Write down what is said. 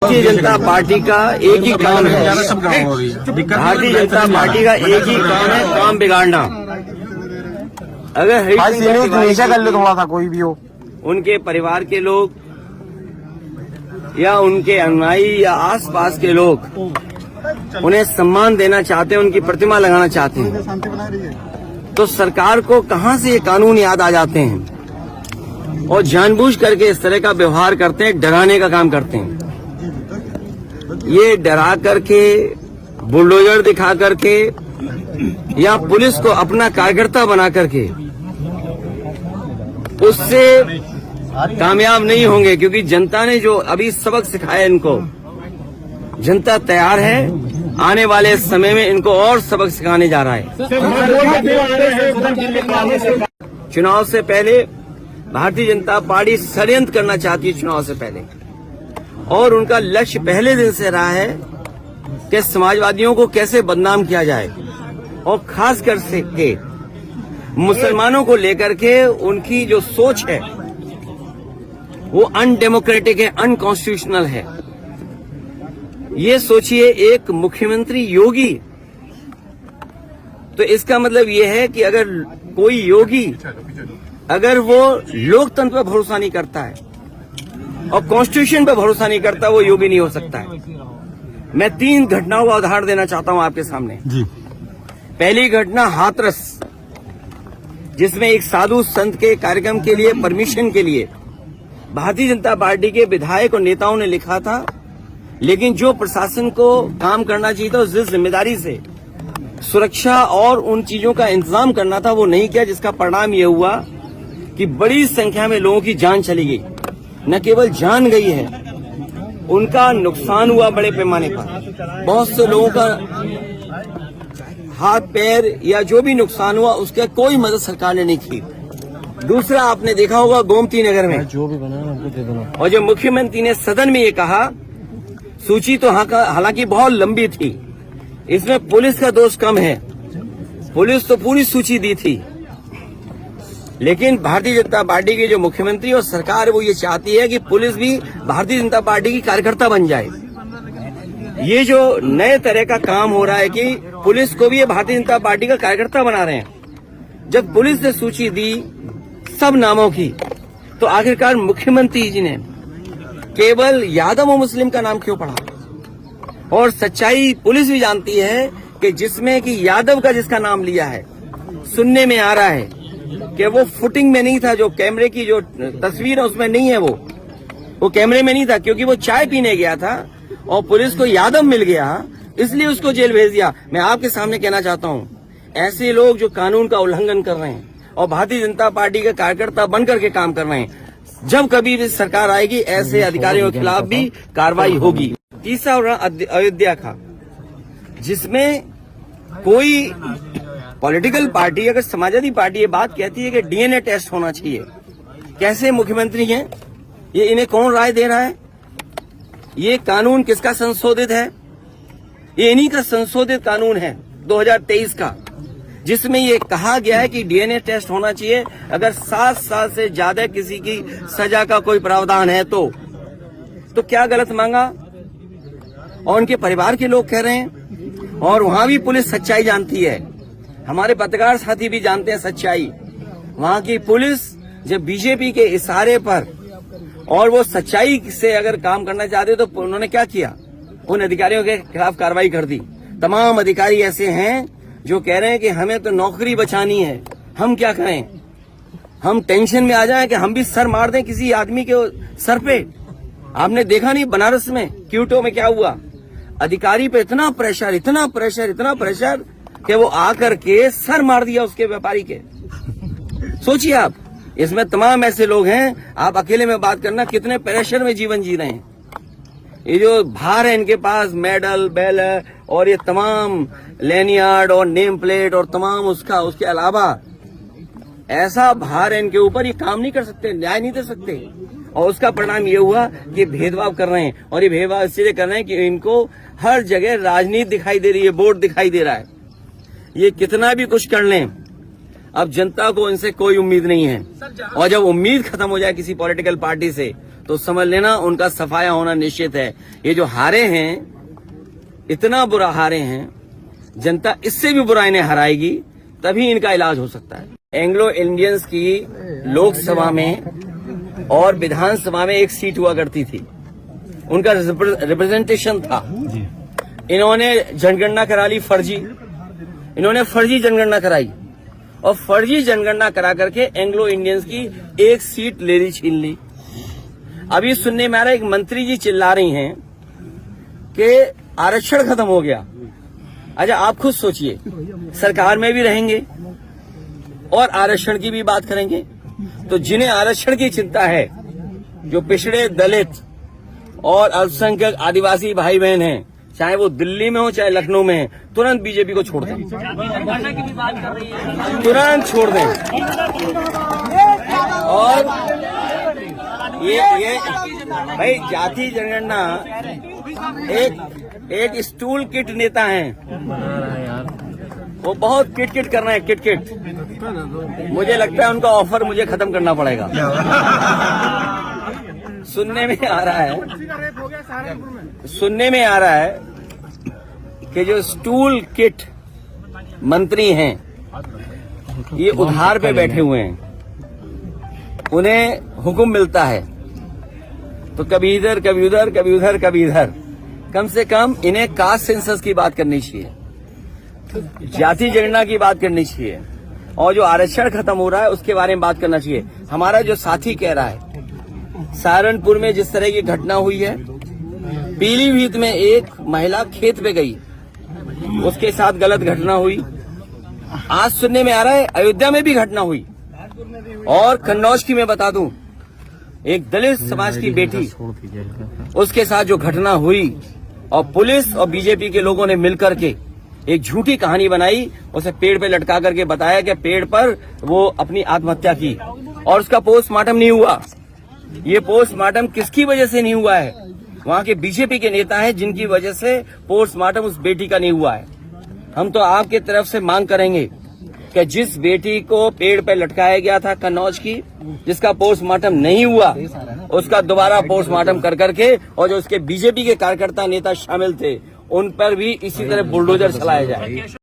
Bharatiya Janata party का एक ही काम है, भारतीय जनता पार्टी का एक ही काम है, काम बिगाड़ना। अगर हमेशा कर लो थोड़ा सा कोई भी हो, उनके परिवार के लोग या उनके अनुयायी या आसपास के लोग उन्हें सम्मान देना चाहते हैं, उनकी प्रतिमा लगाना चाहते हैं, तो सरकार को कहां से ये कानून याद आ जाते हैं और जानबूझ करके इस तरह का व्यवहार करते हैं, डराने का काम करते हैं। ये डरा करके, बुलडोजर दिखा करके या पुलिस को अपना कार्यकर्ता बना करके उससे कामयाब नहीं होंगे, क्योंकि जनता ने जो अभी सबक सिखाया इनको, जनता तैयार है, आने वाले समय में इनको और सबक सिखाने जा रहा है। चुनाव से पहले भारतीय जनता पार्टी षड्यंत्र करना चाहती है, चुनाव से पहले, और उनका लक्ष्य पहले दिन से रहा है कि समाजवादियों को कैसे बदनाम किया जाए, और खास कर के मुसलमानों को लेकर के उनकी जो सोच है वो अनडेमोक्रेटिक है, अनकॉन्स्टिट्यूशनल है। ये सोचिए, एक मुख्यमंत्री योगी, तो इसका मतलब ये है कि अगर कोई योगी अगर वो लोकतंत्र पर भरोसा नहीं करता है और कॉन्स्टिट्यूशन पर भरोसा नहीं करता, वो योगी नहीं हो सकता है। मैं 3 घटनाओं का उदाहरण देना चाहता हूं आपके सामने जी। पहली घटना हाथरस, जिसमें एक साधु संत के कार्यक्रम के लिए, परमिशन के लिए भारतीय जनता पार्टी के विधायक और नेताओं ने लिखा था, लेकिन जो प्रशासन को काम करना चाहिए था उस जिम्मेदारी से सुरक्षा और उन चीजों का इंतजाम करना था, वो नहीं किया, जिसका परिणाम ये हुआ कि बड़ी संख्या में लोगों की जान चली गई। न केवल जान गई है, उनका नुकसान हुआ बड़े पैमाने पर। बहुत से लोगों का हाथ पैर या जो भी नुकसान हुआ, उसका कोई मदद सरकार ने नहीं की। दूसरा, आपने देखा होगा गोमती नगर में जो भी बना हमको दे देना, और जो मुख्यमंत्री ने सदन में ये कहा, सूची तो हालांकि बहुत लंबी थी, इसमें पुलिस का दोष कम है, पुलिस तो पूरी सूची दी थी, लेकिन भारतीय जनता पार्टी के जो मुख्यमंत्री और सरकार है वो ये चाहती है कि पुलिस भी भारतीय जनता पार्टी की कार्यकर्ता बन जाए। ये जो नए तरह का काम हो रहा है कि पुलिस को भी ये भारतीय जनता पार्टी का कार्यकर्ता बना रहे हैं। जब पुलिस ने सूची दी सब नामों की, तो आखिरकार मुख्यमंत्री जी ने केवल यादव और मुस्लिम का नाम क्यों पढ़ा? और सच्चाई पुलिस भी जानती है कि जिसमें कि यादव का जिसका नाम लिया है, सुनने में आ रहा है कि वो फुटिंग में नहीं था, जो कैमरे की जो तस्वीर है उसमें नहीं है, वो कैमरे में नहीं था, क्योंकि वो चाय पीने गया था और पुलिस को यादव मिल गया, इसलिए उसको जेल भेज दिया। मैं आपके सामने कहना चाहता हूं, ऐसे लोग जो कानून का उल्लंघन कर रहे हैं और भारतीय जनता पार्टी के कार्यकर्ता बन करके काम कर रहे हैं, जब कभी भी सरकार आएगी, ऐसे अधिकारियों के खिलाफ भी कार्रवाई होगी। तीसरा उदाहरण अयोध्या का, जिसमें कोई पॉलिटिकल पार्टी, अगर समाजवादी पार्टी ये बात कहती है कि डीएनए टेस्ट होना चाहिए, कैसे मुख्यमंत्री हैं ये, इन्हें कौन राय दे रहा है? ये कानून किसका संशोधित है? ये इन्हीं का संशोधित कानून है 2023 का, जिसमें ये कहा गया है कि डीएनए टेस्ट होना चाहिए अगर 7 साल से ज्यादा किसी की सजा का कोई प्रावधान है तो क्या गलत मांगा? और उनके परिवार के लोग कह रहे हैं, और वहां भी पुलिस सच्चाई जानती है, हमारे पत्रकार साथी भी जानते हैं सच्चाई। वहां की पुलिस जब बीजेपी के इशारे पर और वो सच्चाई से अगर काम करना चाहते तो उन्होंने क्या किया? उन अधिकारियों के खिलाफ कार्रवाई कर दी। तमाम अधिकारी ऐसे हैं जो कह रहे हैं कि हमें तो नौकरी बचानी है, हम क्या करें? हम टेंशन में आ जाएं कि हम भी सर मार दें किसी आदमी के सर पे। आपने देखा नहीं बनारस में क्यूटो में क्या हुआ? अधिकारी पे इतना प्रेशर, इतना प्रेशर, इतना प्रेशर कि वो आकर के सर मार दिया उसके व्यापारी के। सोचिए आप, इसमें तमाम ऐसे लोग हैं, आप अकेले में बात करना कितने प्रेशर में जीवन जी रहे हैं। ये जो भार है इनके पास, मेडल, बेल और ये तमाम लैनियार्ड और नेम प्लेट और तमाम उसके अलावा ऐसा भार है इनके ऊपर, ये काम नहीं कर सकते, न्याय नहीं दे सकते। और उसका परिणाम ये हुआ कि भेदभाव कर रहे हैं, और ये भेदभाव इसलिए कर रहे हैं कि इनको हर जगह राजनीति दिखाई दे रही है, वोट दिखाई दे रहा है। ये कितना भी कुछ कर लें, अब जनता को इनसे कोई उम्मीद नहीं है, और जब उम्मीद खत्म हो जाए किसी पॉलिटिकल पार्टी से तो समझ लेना उनका सफाया होना निश्चित है। ये जो हारे हैं, इतना बुरा हारे हैं, जनता इससे भी बुरा इन्हें हराएगी, तभी इनका इलाज हो सकता है। एंग्लो इंडियंस की लोकसभा में और विधानसभा में एक सीट हुआ करती थी, उनका रिप्रेजेंटेशन था। इन्होंने जनगणना करा ली फर्जी, इन्होंने फर्जी जनगणना कराई और फर्जी जनगणना करा करके एंग्लो इंडियंस की एक सीट ले ली, छीन ली। अभी सुनने में आ रहा है, एक मंत्री जी चिल्ला रही हैं कि आरक्षण खत्म हो गया। अच्छा, आप खुद सोचिए, सरकार में भी रहेंगे और आरक्षण की भी बात करेंगे, तो जिन्हें आरक्षण की चिंता है, जो पिछड़े दलित और अल्पसंख्यक आदिवासी भाई बहन हैं, चाहे वो दिल्ली में हो चाहे लखनऊ में है, तुरंत बीजेपी को छोड़ दें, तुरंत छोड़ दें। और ये भाई जाति जनगणना एक स्टूल किट नेता हैं, वो बहुत किट कर रहे हैं, किट। मुझे लगता है उनका ऑफर मुझे खत्म करना पड़ेगा। सुनने में आ रहा है कि जो स्टूल किट मंत्री हैं, ये उधार पे बैठे हुए हैं, उन्हें हुक्म मिलता है तो कभी इधर कभी उधर, कभी उधर कभी इधर। कम से कम इन्हें कास्ट सेंसस की बात करनी चाहिए, जाति जनगणना की बात करनी चाहिए, और जो आरक्षण खत्म हो रहा है उसके बारे में बात करना चाहिए। हमारा जो साथी कह रहा है, सहारनपुर में जिस तरह की घटना हुई है, पीलीभीत में एक महिला खेत पे गई, उसके साथ गलत घटना हुई। आज सुनने में आ रहा है अयोध्या में भी घटना हुई, और कन्नौज की मैं बता दूं, एक दलित समाज की बेटी, उसके साथ जो घटना हुई, और पुलिस और बीजेपी के लोगों ने मिलकर के एक झूठी कहानी बनाई, उसे पेड़ पे लटका करके बताया कि पेड़ पर वो अपनी आत्महत्या की, और उसका पोस्टमार्टम नहीं हुआ। ये पोस्टमार्टम किसकी वजह से नहीं हुआ है? वहां के बीजेपी के नेता हैं जिनकी वजह से पोस्टमार्टम उस बेटी का नहीं हुआ है। हम तो आपके तरफ से मांग करेंगे कि जिस बेटी को पेड़ पर लटकाया गया था कन्नौज की, जिसका पोस्टमार्टम नहीं हुआ, उसका दोबारा पोस्टमार्टम कर करके, और जो उसके बीजेपी के कार्यकर्ता नेता शामिल थे, उन पर भी इसी तरह बुलडोजर चलाया जाए।